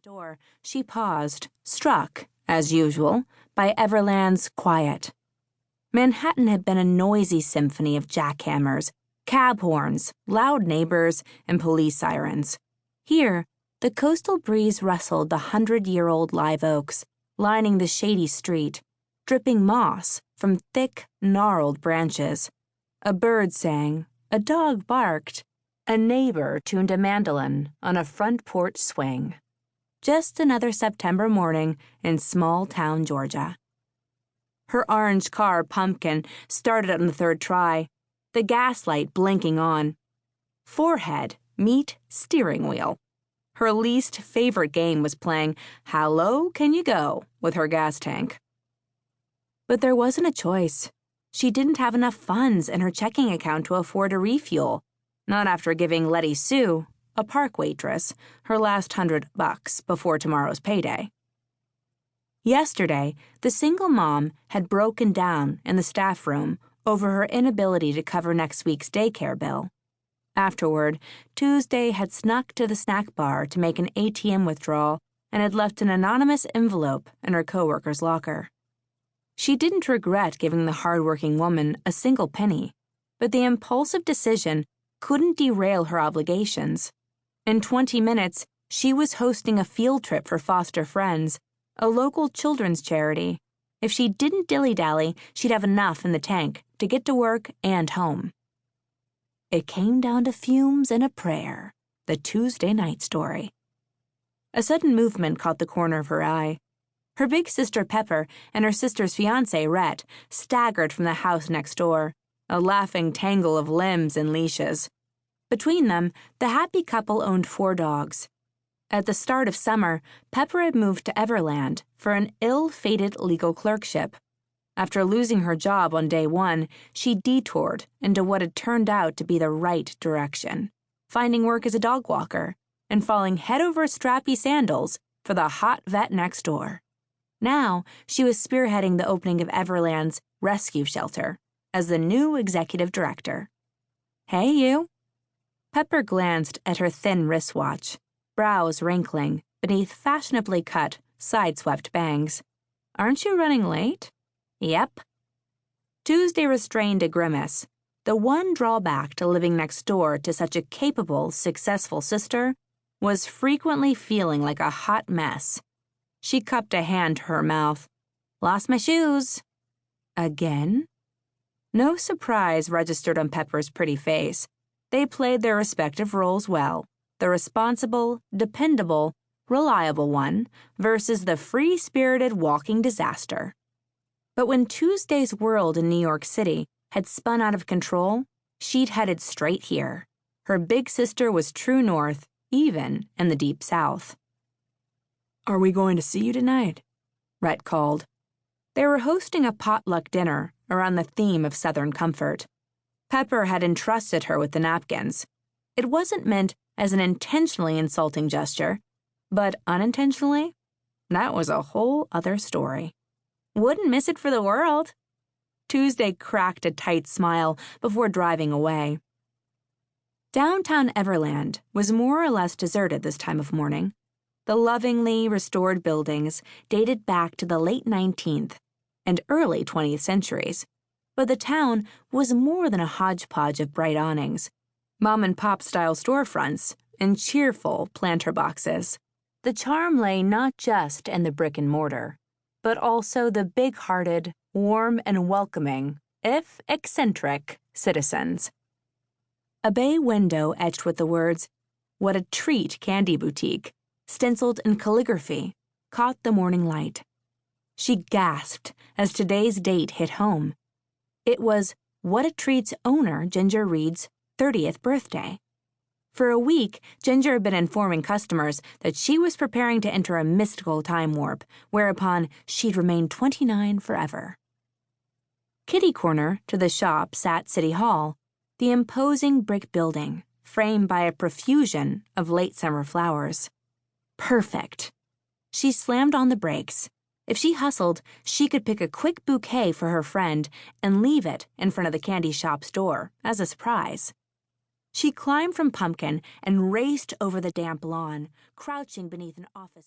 door, she paused, struck, as usual, by Everland's quiet. Manhattan had been a noisy symphony of jackhammers, cab horns, loud neighbors, and police sirens. Here, the coastal breeze rustled the 100-year-old live oaks, lining the shady street, dripping moss from thick, gnarled branches. A bird sang, a dog barked, a neighbor tuned a mandolin on a front porch swing. Just another September morning in small-town Georgia. Her orange car, Pumpkin, started on the third try, the gaslight blinking on. Forehead meet steering wheel. Her least favorite game was playing How Low Can You Go with her gas tank. But there wasn't a choice. She didn't have enough funds in her checking account to afford a refuel. Not after giving Letty Sue, a park waitress, her last $100 before tomorrow's payday. Yesterday, the single mom had broken down in the staff room over her inability to cover next week's daycare bill. Afterward, Tuesday had snuck to the snack bar to make an ATM withdrawal and had left an anonymous envelope in her coworker's locker. She didn't regret giving the hardworking woman a single penny, but the impulsive decision couldn't derail her obligations. In 20 minutes, she was hosting a field trip for foster friends, a local children's charity. If she didn't dilly-dally, she'd have enough in the tank to get to work and home. It came down to fumes and a prayer, the Tuesday night story. A sudden movement caught the corner of her eye. Her big sister Pepper and her sister's fiancé Rhett staggered from the house next door, a laughing tangle of limbs and leashes. Between them, the happy couple owned 4 dogs. At the start of summer, Pepper had moved to Everland for an ill-fated legal clerkship. After losing her job on day 1, she detoured into what had turned out to be the right direction, finding work as a dog walker and falling head over strappy sandals for the hot vet next door. Now, she was spearheading the opening of Everland's rescue shelter as the new executive director. Hey, you. Pepper glanced at her thin wristwatch, brows wrinkling beneath fashionably cut, side-swept bangs. Aren't you running late? Yep. Tuesday restrained a grimace. The one drawback to living next door to such a capable, successful sister was frequently feeling like a hot mess. She cupped a hand to her mouth. Lost my shoes. Again? No surprise registered on Pepper's pretty face. They played their respective roles well, the responsible, dependable, reliable one versus the free-spirited walking disaster. But when Tuesday's world in New York City had spun out of control, she'd headed straight here. Her big sister was true north, even in the deep south. Are we going to see you tonight? Rhett called. They were hosting a potluck dinner around the theme of Southern comfort. Pepper had entrusted her with the napkins. It wasn't meant as an intentionally insulting gesture, but unintentionally, that was a whole other story. Wouldn't miss it for the world. Tuesday cracked a tight smile before driving away. Downtown Everland was more or less deserted this time of morning. The lovingly restored buildings dated back to the late 19th and early 20th centuries, but the town was more than a hodgepodge of bright awnings, mom-and-pop-style storefronts, and cheerful planter boxes. The charm lay not just in the brick and mortar, but also the big-hearted, warm and welcoming, if eccentric, citizens. A bay window etched with the words, "What a treat candy boutique," stenciled in calligraphy, caught the morning light. She gasped as today's date hit home. It was What a Treat's owner, Ginger Reed's 30th birthday. For a week, Ginger had been informing customers that she was preparing to enter a mystical time warp, whereupon she'd remain 29 forever. Kitty corner to the shop sat City Hall, the imposing brick building, framed by a profusion of late summer flowers. Perfect. She slammed on the brakes. If she hustled, she could pick a quick bouquet for her friend and leave it in front of the candy shop's door as a surprise. She climbed from Pumpkin and raced over the damp lawn, crouching beneath an office